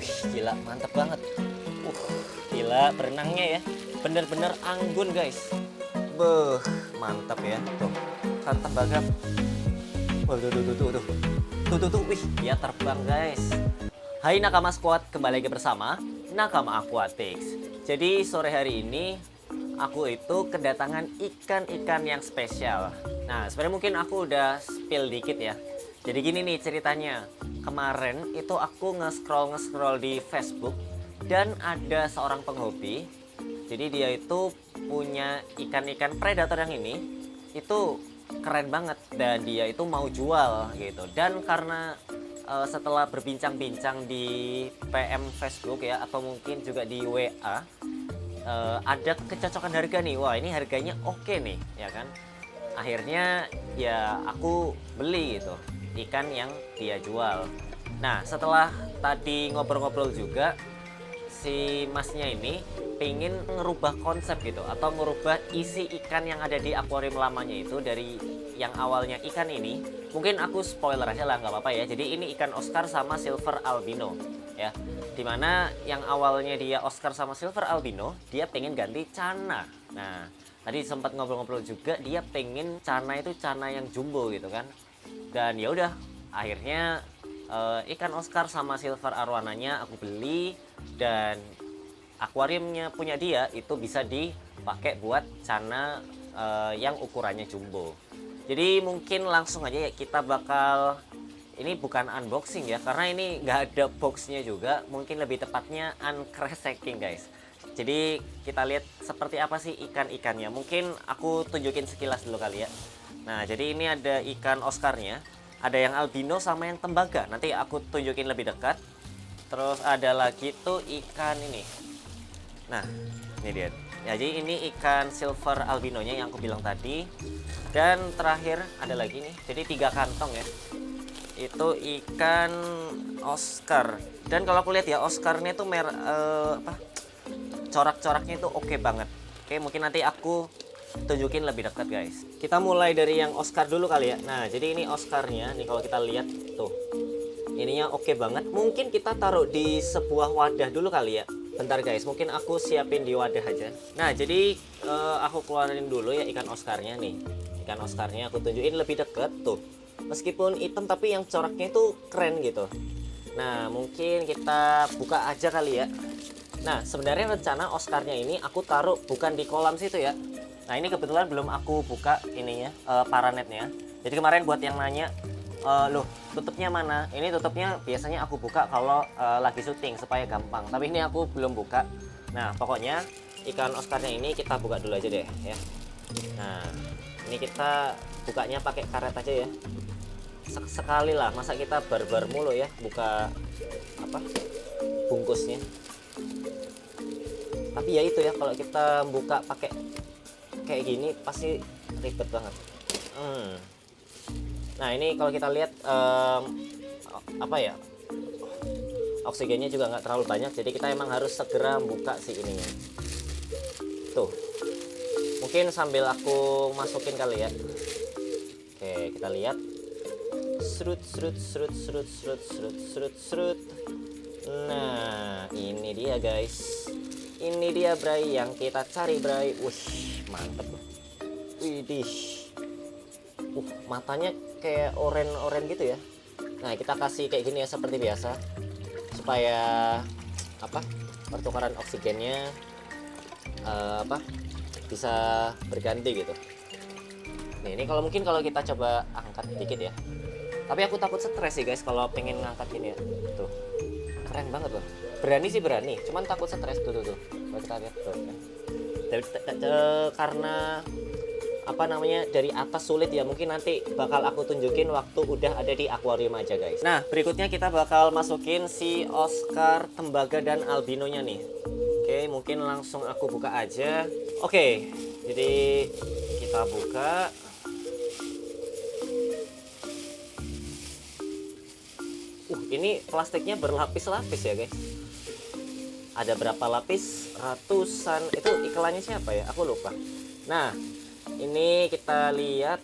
Wih, gila, mantep banget. Gila, berenangnya ya. Bener-bener anggun, guys. Beuh, mantap ya. Tuh, kan tembaga. Tuh. Wih, dia terbang, guys. Hai Nakama Squad, kembali lagi bersama Nakama Aquatics. Jadi sore hari ini aku itu kedatangan ikan-ikan yang spesial. Nah, sebenarnya mungkin aku udah spill dikit ya. Jadi gini nih ceritanya. Kemarin itu aku nge-scroll di Facebook dan ada seorang penghobi. Jadi dia itu punya ikan-ikan predator yang ini itu keren banget dan dia itu mau jual gitu. Dan karena setelah berbincang-bincang di PM Facebook ya, atau mungkin juga di WA, ada kecocokan harga nih. Wah, ini harganya oke nih ya kan. Akhirnya ya aku beli gitu ikan yang dia jual. Nah, setelah tadi ngobrol-ngobrol juga, si masnya ini pengen ngerubah konsep gitu, atau ngerubah isi ikan yang ada di akuarium lamanya itu. Dari yang awalnya ikan ini, mungkin aku spoiler aja lah, nggak apa-apa ya. Jadi ini ikan Oscar sama silver albino ya, dimana yang awalnya dia Oscar sama silver albino, dia pengen ganti cana. Nah, tadi sempat ngobrol-ngobrol juga, dia pengen cana itu cana yang jumbo gitu kan. Dan ya udah, akhirnya ikan Oscar sama silver arwananya aku beli, dan akuariumnya punya dia itu bisa dipakai buat cana yang ukurannya jumbo. Jadi mungkin langsung aja ya, kita bakal, ini bukan unboxing ya, karena ini nggak ada boxnya juga, mungkin lebih tepatnya uncracking guys. Jadi kita lihat seperti apa sih ikan-ikannya. Mungkin aku tunjukin sekilas dulu kali ya. Nah, jadi ini ada ikan Oscarnya, ada yang albino sama yang tembaga. Nanti aku tunjukin lebih dekat. Terus ada lagi tuh ikan ini. Nah, ini dia. Ya, jadi ini ikan silver albinonya yang aku bilang tadi. Dan terakhir ada lagi nih. Jadi 3 kantong ya. Itu ikan Oscar. Dan kalau aku lihat ya, Oscarnya tuh corak-coraknya itu oke banget. Oke, mungkin nanti aku tunjukin lebih dekat guys. Kita mulai dari yang Oscar dulu kali ya. Nah, jadi ini Oscarnya nih, kalau kita lihat tuh, ininya oke banget. Mungkin kita taruh di sebuah wadah dulu kali ya. Bentar guys, mungkin aku siapin di wadah aja. Nah, jadi aku keluarin dulu ya ikan Oscarnya nih. Ikan Oscarnya aku tunjukin lebih dekat tuh. Meskipun hitam tapi yang coraknya itu keren gitu. Nah, mungkin kita buka aja kali ya. Nah, sebenarnya rencana Oscarnya ini aku taruh bukan di kolam situ ya. Nah, ini kebetulan belum aku buka ininya, paranetnya. Jadi kemarin buat yang nanya, loh tutupnya mana? Ini tutupnya biasanya aku buka kalau lagi syuting supaya gampang. Tapi ini aku belum buka. Nah, pokoknya ikan Oscarnya ini kita buka dulu aja deh ya. Nah, ini kita bukanya pakai karet aja ya. Sekali lah, masa kita barbar mulu ya buka apa bungkusnya. Tapi ya itu ya, kalau kita buka pakai kayak gini pasti ribet banget. Nah, ini kalau kita lihat apa ya, oksigennya juga nggak terlalu banyak, jadi kita emang harus segera buka si ininya. Tuh, mungkin sambil aku masukin kali ya. Oke, kita lihat. Serut. Nah, ini dia guys. Ini dia bray yang kita cari bray. Wush, mantep loh. Widih. Matanya kayak oren gitu ya. Nah, kita kasih kayak gini ya seperti biasa, supaya pertukaran oksigennya bisa berganti gitu. Nih, ini kalau kita coba angkat dikit ya. Tapi aku takut stres sih guys kalau pengen ngangkat ini ya. Tuh, keren banget loh. Berani sih berani, cuman takut stres. Tuh. Coba kita lihat tuh kan. Karena dari atas sulit ya, mungkin nanti bakal aku tunjukin waktu udah ada di akuarium aja guys. Nah, berikutnya kita bakal masukin si Oscar, tembaga, dan albinonya nih. Oke, mungkin langsung aku buka aja. Oke, jadi kita buka. Ini plastiknya berlapis-lapis ya guys. Ada berapa lapis? Ratusan. Itu iklannya siapa ya? Aku lupa. Nah, ini kita lihat.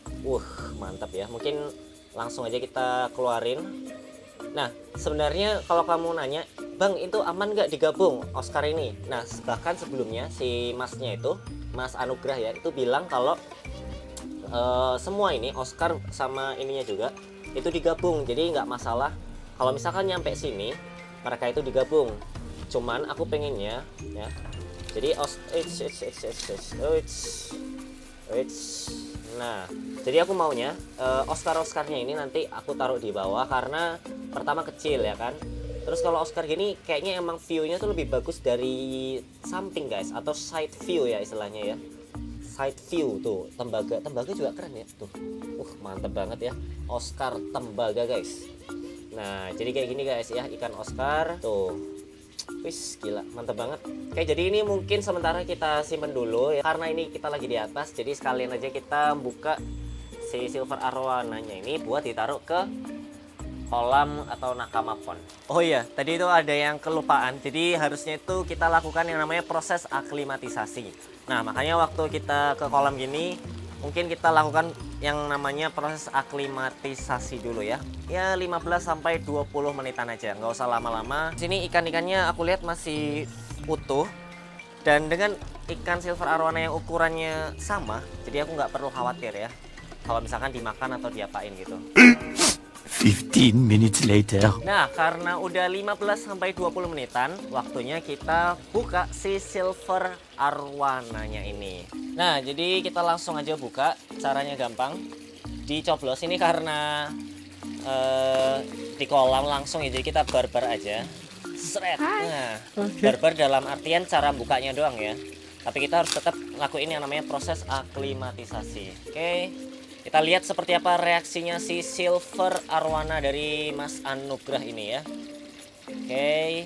Mantap ya. Mungkin langsung aja kita keluarin. Nah, sebenarnya kalau kamu nanya Bang, itu aman nggak digabung Oscar ini? Nah, bahkan sebelumnya si masnya itu, Mas Anugrah ya, itu bilang kalau semua ini Oscar sama ininya juga itu digabung, jadi nggak masalah kalau misalkan nyampe sini mereka itu digabung. Cuman aku pengennya ya, jadi nah, jadi aku maunya Oscar-Oscarnya ini nanti aku taruh di bawah karena pertama kecil ya kan. Terus kalau Oscar gini kayaknya emang view-nya tuh lebih bagus dari samping guys, atau side view ya istilahnya ya. Side view tuh, tembaga juga keren ya tuh. Mantep banget ya, Oscar tembaga guys. Nah, jadi kayak gini guys ya, ikan Oscar tuh. Wis, gila, mantep banget. Oke, jadi ini mungkin sementara kita simpen dulu ya, karena ini kita lagi di atas. Jadi sekalian aja kita buka si silver arowananya ini buat ditaruh ke kolam atau nakama pond. Oh iya, tadi itu ada yang kelupaan. Jadi harusnya itu kita lakukan yang namanya proses aklimatisasi. Nah, makanya waktu kita ke kolam gini, mungkin kita lakukan yang namanya proses aklimatisasi dulu ya. Ya 15 sampai 20 menitan aja, nggak usah lama-lama. Sini ikan-ikannya aku lihat masih utuh. Dan dengan ikan silver arowana yang ukurannya sama, jadi aku nggak perlu khawatir ya kalau misalkan dimakan atau diapain gitu. 15 minutes later. Nah, karena udah 15 sampai 20 menitan, waktunya kita buka si silver arowananya ini. Nah, jadi kita langsung aja buka. Caranya gampang. Dicoblos ini karena di kolam langsung ya, jadi kita barbar aja. Seret. Nah, barbar dalam artian cara bukanya doang ya. Tapi kita harus tetap ngelakuin yang namanya proses aklimatisasi. Oke. Kita lihat seperti apa reaksinya si silver arowana dari Mas Anugrah ini ya. Oke,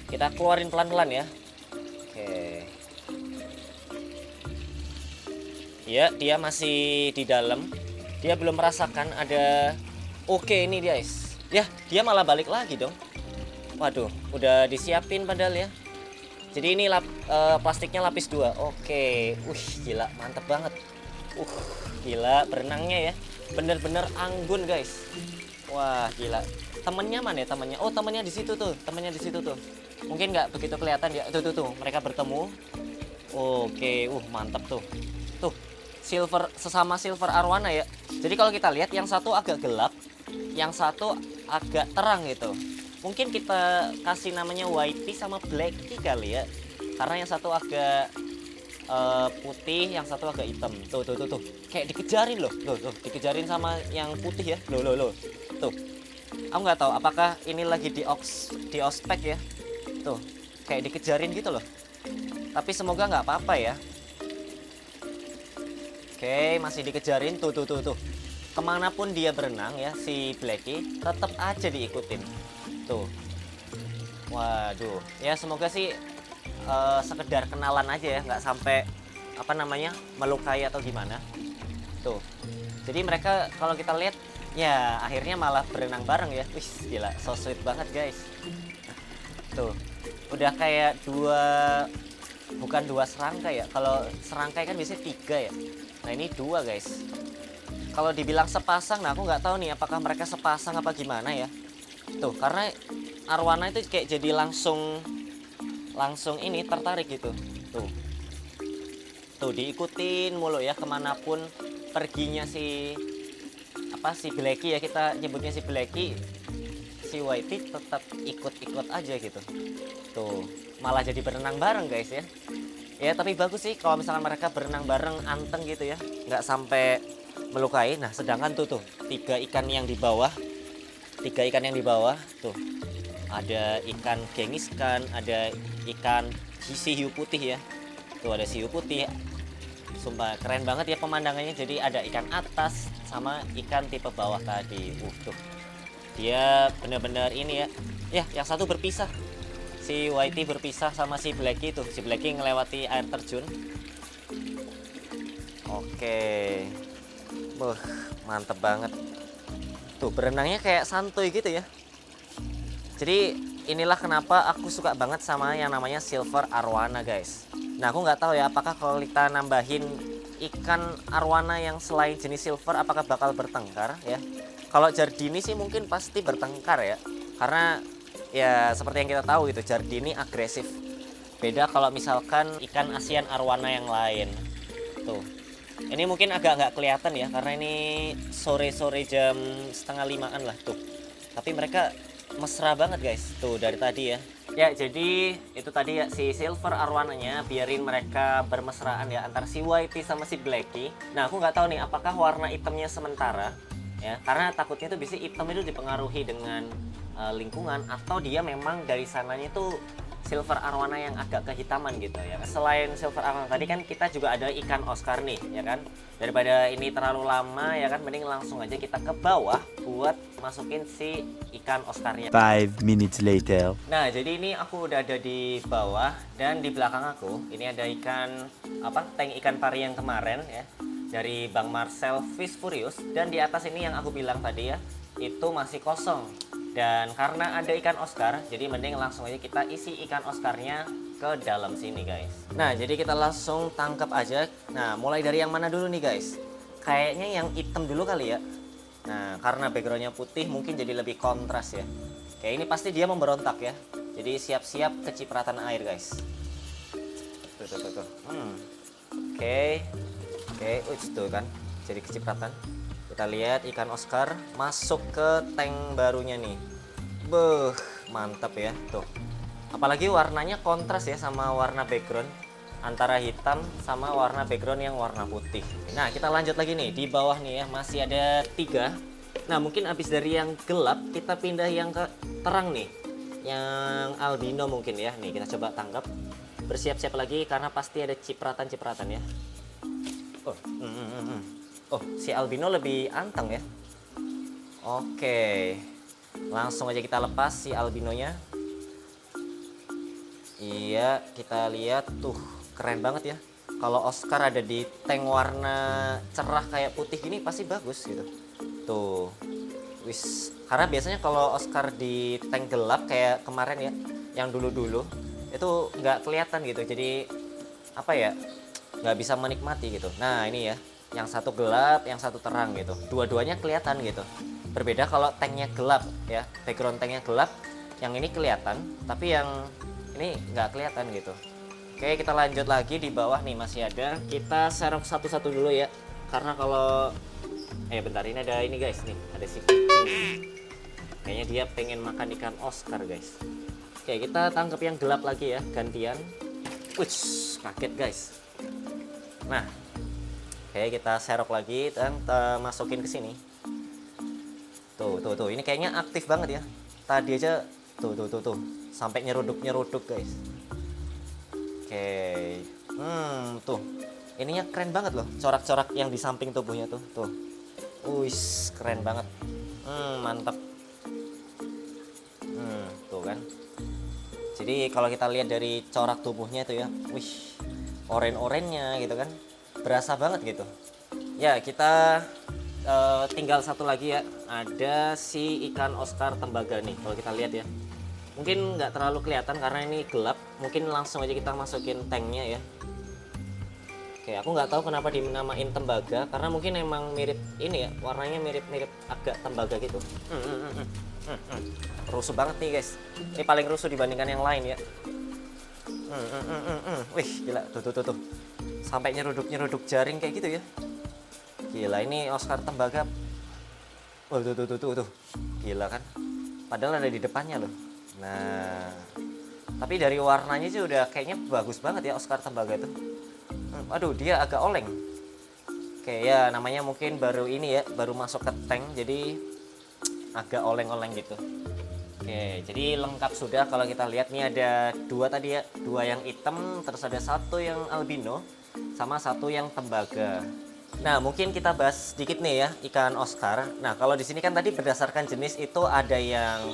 kita keluarin pelan-pelan ya. Oke. Ya, dia masih di dalam. Dia belum merasakan ada. Oke, ini dia guys. Ya, dia malah balik lagi dong. Waduh, udah disiapin padahal ya. Jadi ini plastiknya lapis 2. Oke, gila, mantep banget. Gila berenangnya ya, bener-bener anggun guys. Wah gila. Temennya mana ya temennya? Oh temennya di situ tuh, temennya di situ tuh. Mungkin nggak begitu kelihatan ya. Tuh, mereka bertemu. Oke, mantap tuh. Tuh, sesama silver arowana ya. Jadi kalau kita lihat yang satu agak gelap, yang satu agak terang gitu. Mungkin kita kasih namanya whitey sama blacky kali ya. Karena yang satu agak putih, yang satu agak hitam. Tuh. Kayak dikejarin loh. Loh, dikejarin sama yang putih ya. Loh. Tuh. Aku nggak tahu apakah ini lagi di ospek ya. Tuh, kayak dikejarin gitu loh. Tapi semoga nggak apa-apa ya. Oke, masih dikejarin. Tuh. Kemanapun dia berenang ya, si Blacky tetap aja diikutin. Tuh. Waduh, ya semoga sih sekedar kenalan aja ya, nggak sampai melukai atau gimana. Tuh, jadi mereka kalau kita lihat ya akhirnya malah berenang bareng ya. Wih gila, so sweet banget guys. Tuh, udah kayak bukan dua serangkai ya. Kalau serangkai kan biasanya 3 ya. Nah ini 2 guys. Kalau dibilang sepasang, nah aku nggak tahu nih apakah mereka sepasang apa gimana ya. Tuh, karena arowana itu kayak jadi langsung ini tertarik gitu. Tuh diikutin mulu ya kemanapun perginya si Blacky ya, kita nyebutnya si Blacky. Si whitey tetap ikut aja gitu. Tuh malah jadi berenang bareng guys ya. Ya tapi bagus sih kalau misalkan mereka berenang bareng anteng gitu ya, nggak sampai melukai. Nah sedangkan tuh 3 ikan yang di bawah tuh ada ikan gengiskan, ada ikan si hiu putih ya. Tuh ada si hiu putih. Sumpah keren banget ya pemandangannya. Jadi ada ikan atas sama ikan tipe bawah tadi. Tuh. Dia benar-benar ini ya. Ya, yang satu berpisah. Si whitey berpisah sama si Blacky tuh. Si Blacky ngelewati air terjun. Oke. Mantep banget. Tuh berenangnya kayak santuy gitu ya. Jadi inilah kenapa aku suka banget sama yang namanya silver arowana guys. Nah aku nggak tahu ya apakah kalau kita nambahin ikan arowana yang selain jenis silver apakah bakal bertengkar ya. Kalau Jardini sih mungkin pasti bertengkar ya. Karena ya seperti yang kita tahu gitu, Jardi ini agresif. Beda kalau misalkan ikan Asian arwana yang lain. Tuh. Ini mungkin agak nggak kelihatan ya karena ini sore-sore jam setengah limaan lah tuh. Tapi mereka mesra banget guys. Tuh dari tadi ya. Ya jadi itu tadi ya si silver arwananya biarin mereka bermesraan ya antara si Whitey sama si Blackie. Nah aku nggak tahu nih apakah warna hitamnya sementara ya karena takutnya tuh bisa hitam itu dipengaruhi dengan lingkungan atau dia memang dari sananya itu silver arwana yang agak kehitaman gitu ya. Selain silver arwana tadi kan kita juga ada ikan Oscar nih ya kan. Daripada ini terlalu lama ya kan mending langsung aja kita ke bawah buat masukin si ikan Oscarnya. 5 minutes later. Nah, jadi ini aku udah ada di bawah dan di belakang aku ini ada ikan tank ikan pari yang kemarin ya dari Bang Marcel Fish Furious dan di atas ini yang aku bilang tadi ya itu masih kosong. Dan karena ada ikan Oscar, jadi mending langsung aja kita isi ikan Oscarnya ke dalam sini guys. Nah, jadi kita langsung tangkap aja. Nah, mulai dari yang mana dulu nih guys? Kayaknya yang hitam dulu kali ya. Nah, karena backgroundnya putih mungkin jadi lebih kontras ya. Kayak ini pasti dia memberontak ya. Jadi siap-siap kecipratan air guys. Tuh. Oke, tuh kan. Jadi kecipratan. Kita lihat ikan Oscar masuk ke tank barunya nih. Beuh, mantap ya. Tuh. Apalagi warnanya kontras ya sama warna background. Antara hitam sama warna background yang warna putih. Nah, kita lanjut lagi nih. Di bawah nih ya, masih ada 3. Nah, mungkin habis dari yang gelap, kita pindah yang ke terang nih. Yang albino mungkin ya. Nih, kita coba tangkap. Bersiap-siap lagi karena pasti ada cipratan-cipratan ya. Oh, si albino lebih anteng ya. Oke. Langsung aja kita lepas si albinonya. Iya, kita lihat tuh, keren banget ya. Kalau Oscar ada di tank warna cerah kayak putih gini pasti bagus gitu. Tuh. Wis, karena biasanya kalau Oscar di tank gelap kayak kemarin ya, yang dulu-dulu itu nggak kelihatan gitu. Jadi apa ya? Nggak bisa menikmati gitu. Nah, ini ya. Yang satu gelap, yang satu terang gitu. Dua-duanya kelihatan gitu. Berbeda kalau tanknya gelap ya, background tanknya gelap, yang ini kelihatan, tapi yang ini nggak kelihatan gitu. Oke, kita lanjut lagi di bawah nih masih ada. Kita serok satu-satu dulu ya, karena kalau bentar ini ada ini guys nih, ada si kucing. Kayaknya dia pengen makan ikan Oscar guys. Oke, kita tangkap yang gelap lagi ya, gantian. Wih, kaget guys. Nah. Oke, kita serok lagi dan masukin ke sini. Tuh. Ini kayaknya aktif banget ya. Tadi aja tuh. Sampai nyeruduk guys. Oke. Tuh. Ininya keren banget loh. Corak-corak yang di samping tubuhnya tuh. Tuh. Wih, keren banget. Mantap. Tuh kan. Jadi kalau kita lihat dari corak tubuhnya itu ya. Wih, oren-orennya gitu kan. Berasa banget gitu ya. Kita tinggal satu lagi ya, ada si ikan Oscar tembaga nih. Kalau kita lihat ya mungkin nggak terlalu kelihatan karena ini gelap, mungkin langsung aja kita masukin tanknya ya. Oke, aku nggak tahu kenapa dinamain tembaga karena mungkin emang mirip ini ya, warnanya mirip agak tembaga gitu. Rusuh banget nih guys, ini paling rusuh dibandingkan yang lain ya. Wih gila, tuh sampai nyeruduk jaring kayak gitu ya. Gila, ini Oscar tembaga. Oh tuh gila kan, padahal ada di depannya loh. Nah, tapi dari warnanya sih udah kayaknya bagus banget ya Oscar tembaga itu. Aduh, dia agak oleng. Oke ya, namanya mungkin baru ini ya, baru masuk ke tank jadi agak oleng-oleng gitu. Oke, jadi lengkap sudah. Kalau kita lihat nih ada 2 tadi ya, 2 yang hitam, terus ada 1 yang albino, sama 1 yang tembaga. Nah, mungkin kita bahas sedikit nih ya ikan Oscar. Nah, kalau di sini kan tadi berdasarkan jenis itu ada yang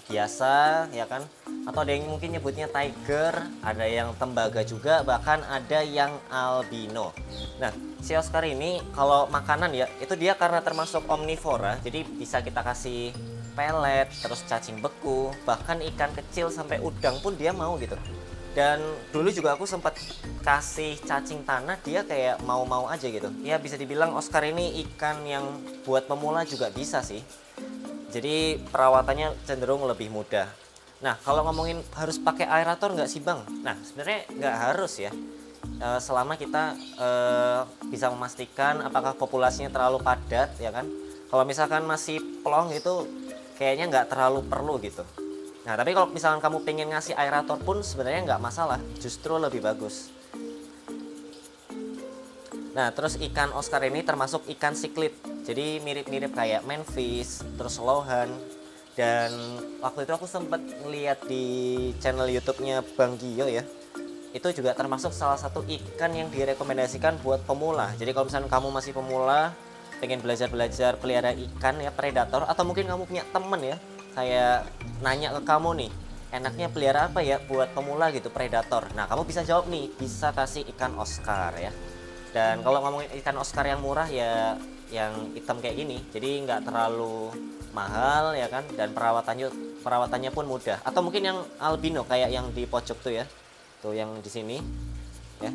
biasa ya kan, atau ada yang mungkin nyebutnya tiger, ada yang tembaga juga, bahkan ada yang albino. Nah, si Oscar ini kalau makanan ya, itu dia karena termasuk omnivora, jadi bisa kita kasih pelet, terus cacing beku, bahkan ikan kecil sampai udang pun dia mau gitu. Dan dulu juga aku sempat kasih cacing tanah, dia kayak mau-mau aja gitu. Ya bisa dibilang Oscar ini ikan yang buat pemula juga bisa sih. Jadi perawatannya cenderung lebih mudah. Nah, kalau ngomongin harus pakai aerator nggak sih Bang? Nah, sebenarnya nggak harus ya. Selama kita bisa memastikan apakah populasinya terlalu padat ya kan. Kalau misalkan masih plong itu kayaknya nggak terlalu perlu gitu. Nah, tapi kalau misalkan kamu pengen ngasih aerator pun sebenarnya nggak masalah, justru lebih bagus. Nah, terus ikan Oscar ini termasuk ikan siklid. Jadi mirip-mirip kayak manfish, terus lohan. Dan waktu itu aku sempat ngeliat di channel YouTube-nya Bang Gio ya. Itu juga termasuk salah satu ikan yang direkomendasikan buat pemula. Jadi kalau misalnya kamu masih pemula, pengen belajar-belajar pelihara ikan ya, predator, atau mungkin kamu punya temen ya, kayak nanya ke kamu nih, enaknya pelihara apa ya buat pemula gitu, predator. Nah, kamu bisa jawab nih, bisa kasih ikan Oscar ya. Dan kalau ngomongin ikan Oscar yang murah ya yang hitam kayak gini, jadi nggak terlalu mahal ya kan, dan perawatannya pun mudah. Atau mungkin yang albino kayak yang di pojok tuh ya, tuh yang di sini ya.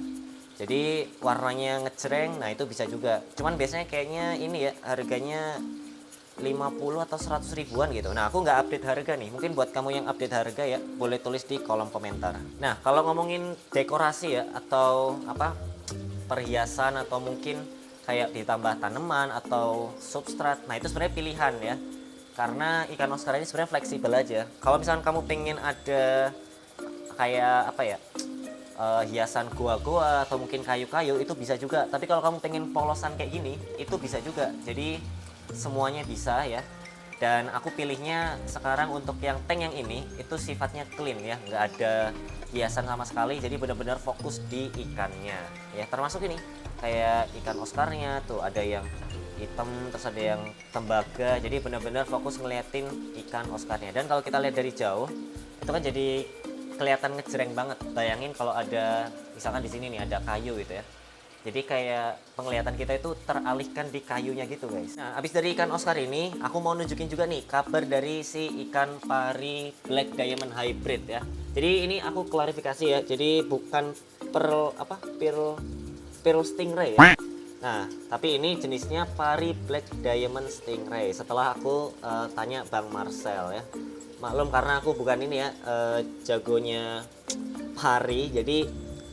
Jadi warnanya ngejreng, nah itu bisa juga. Cuman biasanya kayaknya ini ya harganya 50 atau 100 ribuan gitu. Nah, aku nggak update harga nih. Mungkin buat kamu yang update harga ya, boleh tulis di kolom komentar. Nah, kalau ngomongin dekorasi ya atau apa perhiasan atau mungkin kayak ditambah tanaman atau substrat. Nah, itu sebenarnya pilihan ya. Karena ikan Oscar ini sebenarnya fleksibel aja. Kalau misalkan kamu pengen ada kayak apa ya, hiasan goa-goa atau mungkin kayu-kayu, itu bisa juga. Tapi kalau kamu pengen polosan kayak gini, itu bisa juga. Jadi semuanya bisa ya. Dan aku pilihnya sekarang untuk yang tank yang ini itu sifatnya clean ya, nggak ada hiasan sama sekali. Jadi benar-benar fokus di ikannya ya. Termasuk ini kayak ikan Oscarnya tuh ada yang hitam, terus ada yang tembaga. Jadi benar-benar fokus ngeliatin ikan Oscarnya. Dan kalau kita lihat dari jauh itu kan jadi kelihatan ngejreng banget. Bayangin kalau ada misalkan di sini nih ada kayu gitu ya. Jadi kayak penglihatan kita itu teralihkan di kayunya gitu guys. Nah, abis dari ikan Oscar ini, aku mau nunjukin juga nih kabar dari si ikan pari Black Diamond Hybrid ya. Jadi ini aku klarifikasi ya. Jadi bukan pearl stingray ya. Nah, tapi ini jenisnya pari Black Diamond Stingray. Setelah aku tanya Bang Marcel ya. Maklum karena aku bukan ini ya jagonya pari, jadi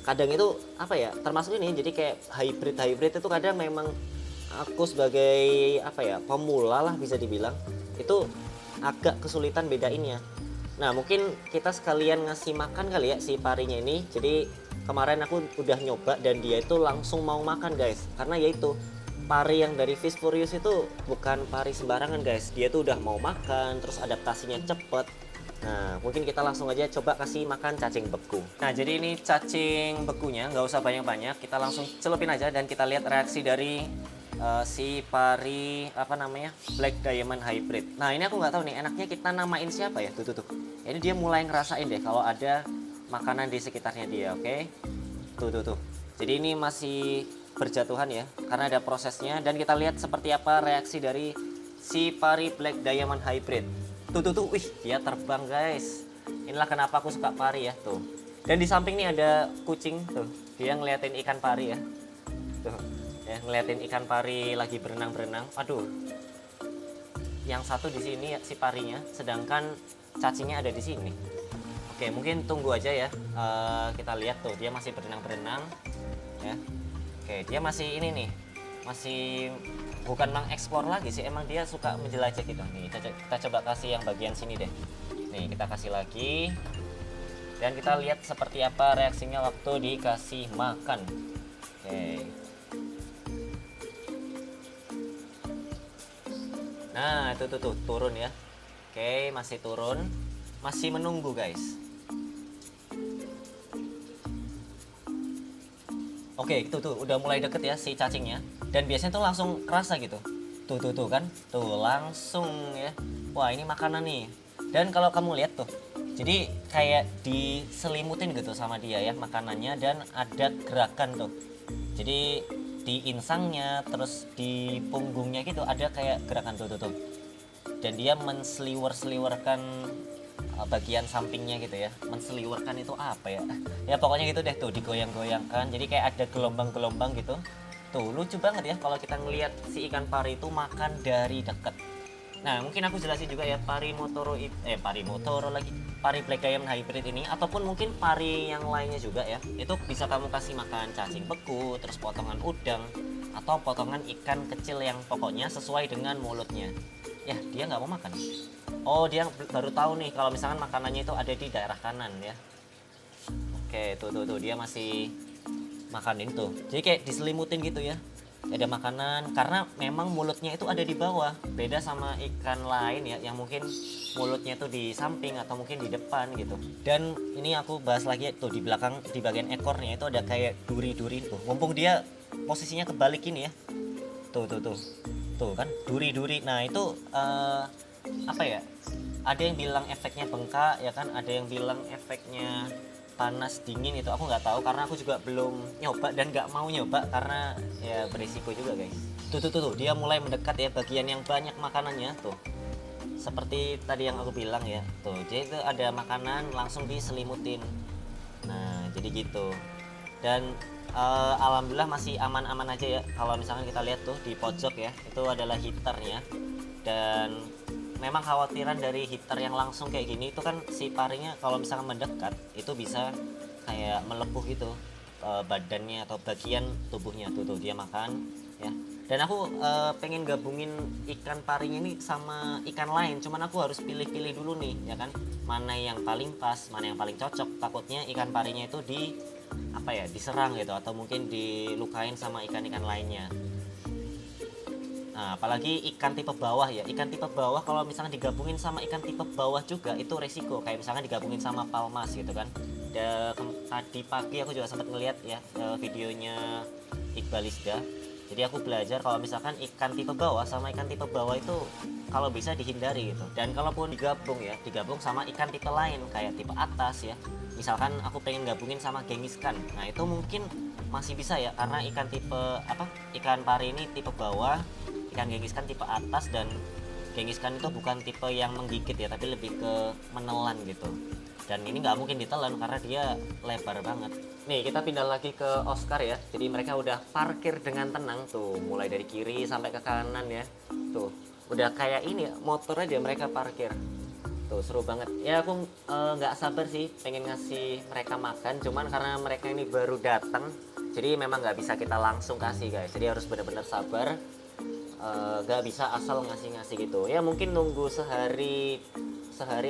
kadang itu apa ya, termasuk ini jadi kayak hybrid itu kadang memang aku sebagai apa ya pemula lah bisa dibilang itu agak kesulitan bedainnya. Nah, mungkin kita sekalian ngasih makan kali ya si parinya ini. Jadi kemarin aku udah nyoba dan dia itu langsung mau makan guys, karena yaitu pari yang dari Fish Furious itu bukan pari sembarangan guys. Dia tuh udah mau makan, terus adaptasinya cepet. Nah, mungkin kita langsung aja coba kasih makan cacing beku. Nah, jadi ini cacing bekunya, nggak usah banyak-banyak. Kita langsung celupin aja dan kita lihat reaksi dari si pari apa namanya Black Diamond Hybrid. Nah, ini aku nggak tahu nih enaknya kita namain siapa ya. Tuh. Ini dia mulai ngerasain deh kalau ada makanan di sekitarnya dia, oke? Tuh. Jadi ini masih berjatuhan ya, karena ada prosesnya. Dan kita lihat seperti apa reaksi dari si pari Black Diamond Hybrid. Tuh, wih dia terbang guys. Inilah kenapa aku suka pari ya, tuh. Dan di samping nih ada kucing tuh, dia ngeliatin ikan pari ya. Tuh, ya ngeliatin ikan pari lagi berenang. Aduh, yang satu di sini si parinya, sedangkan cacingnya ada di sini. Oke, mungkin tunggu aja ya. Kita lihat tuh, dia masih berenang ya. Oke, dia masih ini nih, masih bukan mengeksplor lagi sih, emang dia suka menjelajah gitu. Nih, kita coba kasih yang bagian sini deh. Nih, kita kasih lagi. Dan kita lihat seperti apa reaksinya waktu dikasih makan. Oke. Nah, itu tuh turun ya. Oke, masih turun. Masih menunggu, guys. Oke, tuh udah mulai deket ya si cacingnya. Dan biasanya tuh langsung kerasa gitu. Tuh kan. Tuh langsung ya. Wah, ini makanan nih. Dan kalau kamu lihat tuh, jadi kayak diselimutin gitu sama dia ya makanannya, dan ada gerakan tuh. Jadi di insangnya terus di punggungnya gitu ada kayak gerakan tuh. Dan dia menseliwer-seliwerkan bagian sampingnya gitu ya. Menseliwerkan itu apa ya? Ya pokoknya gitu deh, tuh digoyang-goyangkan. Jadi kayak ada gelombang-gelombang gitu. Tuh lucu banget ya kalau kita ngelihat si ikan pari itu makan dari dekat. Nah, mungkin aku jelasin juga ya, pari motoro lagi. pari black diamond hybrid ini ataupun mungkin pari yang lainnya juga ya, itu bisa kamu kasih makan cacing beku, terus potongan udang atau potongan ikan kecil yang pokoknya sesuai dengan mulutnya. Ya, dia nggak mau makan. Oh, dia baru tahu nih kalau misalkan makanannya itu ada di daerah kanan ya. Oke, tuh dia masih makanin tuh. Jadi kayak diselimutin gitu ya. Ada makanan karena memang mulutnya itu ada di bawah. Beda sama ikan lain ya yang mungkin mulutnya itu di samping atau mungkin di depan gitu. Dan ini aku bahas lagi tuh di belakang di bagian ekornya itu ada kayak duri-duri tuh. Mumpung dia posisinya kebalik ini ya. Tuh. Tuh kan duri-duri. Nah, itu apa ya? Ada yang bilang efeknya bengkak ya kan, ada yang bilang efeknya panas dingin, itu aku nggak tahu karena aku juga belum nyoba dan nggak mau nyoba karena ya berisiko juga guys. Tuh dia mulai mendekat ya bagian yang banyak makanannya tuh, seperti tadi yang aku bilang ya tuh. Jadi itu ada makanan langsung diselimutin. Nah jadi gitu. Dan alhamdulillah masih aman-aman aja ya. Kalau misalkan kita lihat tuh di pojok ya, itu adalah heaternya. Dan memang khawatiran dari heater yang langsung kayak gini itu kan si parinya kalau misalkan mendekat itu bisa kayak melepuh gitu badannya atau bagian tubuhnya. Tuh dia makan ya. Dan aku pengen gabungin ikan parinya ini sama ikan lain, cuman aku harus pilih-pilih dulu nih ya kan, mana yang paling pas, mana yang paling cocok. Takutnya ikan parinya itu diserang gitu atau mungkin dilukain sama ikan-ikan lainnya. Nah, apalagi ikan tipe bawah ya. Ikan tipe bawah kalau misalnya digabungin sama ikan tipe bawah juga itu resiko. Kayak misalnya digabungin sama palmas gitu kan. Tadi pagi aku juga sempat ngeliat ya videonya Iqbal Isda. Jadi aku belajar kalau misalkan ikan tipe bawah sama ikan tipe bawah itu kalau bisa dihindari gitu. Dan kalaupun digabung sama ikan tipe lain kayak tipe atas ya. Misalkan aku pengen gabungin sama gengiskan. Nah, itu mungkin masih bisa ya karena ikan pari ini tipe bawah, ikan gengiskan tipe atas, dan gengiskan itu bukan tipe yang menggigit ya, tapi lebih ke menelan gitu. Dan ini nggak mungkin ditelan karena dia lebar banget. Nih kita pindah lagi ke Oscar ya. Jadi mereka udah parkir dengan tenang tuh, mulai dari kiri sampai ke kanan ya. Tuh udah kayak ini ya, motor aja mereka parkir. Tuh seru banget. Ya aku nggak sabar sih pengen ngasih mereka makan. Cuman karena mereka ini baru datang, jadi memang nggak bisa kita langsung kasih guys. Jadi harus benar-benar sabar. Gak bisa asal ngasih-ngasih gitu ya, mungkin nunggu sehari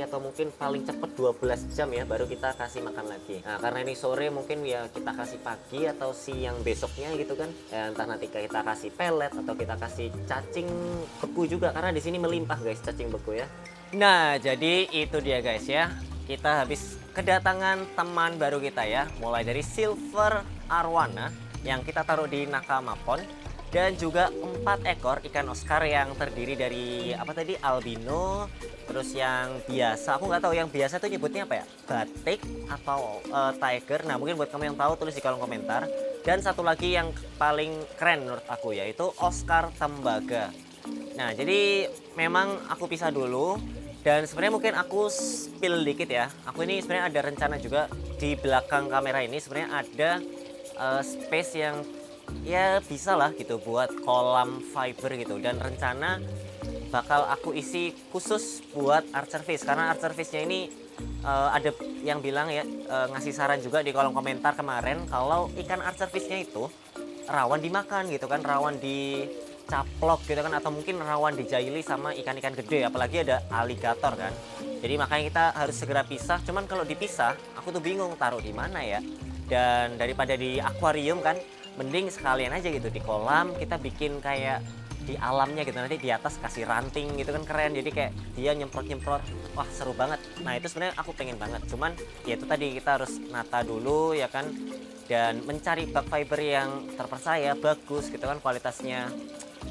atau mungkin paling cepet 12 jam ya baru kita kasih makan lagi. Nah karena ini sore mungkin ya kita kasih pagi atau siang besoknya gitu kan ya, entah nanti kita kasih pelet atau kita kasih cacing beku juga karena di sini melimpah guys cacing beku ya. Nah jadi itu dia guys ya, kita habis kedatangan teman baru kita ya, mulai dari Silver Arowana yang kita taruh di Nakama Pond, dan juga 4 ekor ikan Oscar yang terdiri dari albino, terus yang biasa, aku nggak tahu yang biasa itu nyebutnya apa ya, batik atau tiger. Nah mungkin buat kamu yang tahu tulis di kolom komentar. Dan satu lagi yang paling keren menurut aku yaitu Oscar tembaga. Nah jadi memang aku pisah dulu, dan sebenarnya mungkin aku spill dikit ya. Aku ini sebenarnya ada rencana juga di belakang kamera ini, sebenarnya ada space yang ya bisa lah gitu buat kolam fiber gitu, dan rencana bakal aku isi khusus buat archer fish karena archer fishnya ini ada yang bilang ya ngasih saran juga di kolom komentar kemarin kalau ikan archer fishnya itu rawan dimakan gitu kan, rawan dicaplok gitu kan, atau mungkin rawan dijaili sama ikan-ikan gede, apalagi ada aligator kan. Jadi makanya kita harus segera pisah. Cuman kalau dipisah aku tuh bingung taruh di mana ya, dan daripada di akuarium kan mending sekalian aja gitu di kolam, kita bikin kayak di alamnya gitu, nanti di atas kasih ranting gitu kan, keren. Jadi kayak dia nyemprot-nyemprot, wah seru banget. Nah itu sebenarnya aku pengen banget, cuman ya itu tadi kita harus nata dulu ya kan, dan mencari bag fiber yang terpercaya, bagus gitu kan, kualitasnya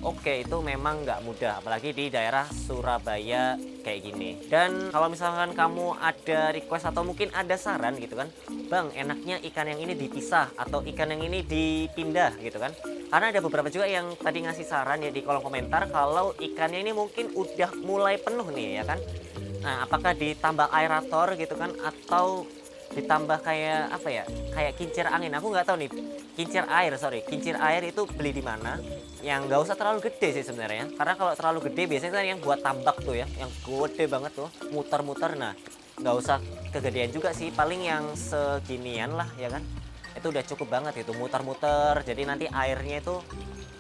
oke, itu memang nggak mudah, apalagi di daerah Surabaya kayak gini. Dan kalau misalkan kamu ada request atau mungkin ada saran gitu kan, bang enaknya ikan yang ini dipisah atau ikan yang ini dipindah gitu kan, karena ada beberapa juga yang tadi ngasih saran ya di kolom komentar kalau ikannya ini mungkin udah mulai penuh nih ya kan. Nah apakah ditambah aerator gitu kan, atau ditambah kayak apa ya, kayak kincir angin. Aku nggak tahu nih, kincir air itu beli di mana yang nggak usah terlalu gede sih sebenarnya, karena kalau terlalu gede biasanya kan yang buat tambak tuh ya, yang gede banget tuh muter-muter. Nah nggak usah kegedean juga sih, paling yang seginian lah ya kan. Itu udah cukup banget itu, muter-muter. Jadi nanti airnya itu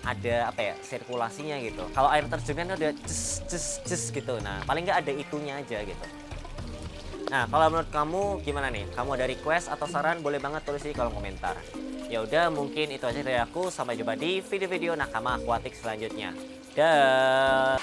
ada apa ya, sirkulasinya gitu. Kalau air terjun kan udah jes gitu. Nah, paling nggak ada itunya aja gitu. Nah, kalau menurut kamu gimana nih? Kamu ada request atau saran, boleh banget tulis di kolom komentar. Ya udah, mungkin itu aja dari aku. Sampai jumpa di video-video Nakama Aquatic selanjutnya. Dah.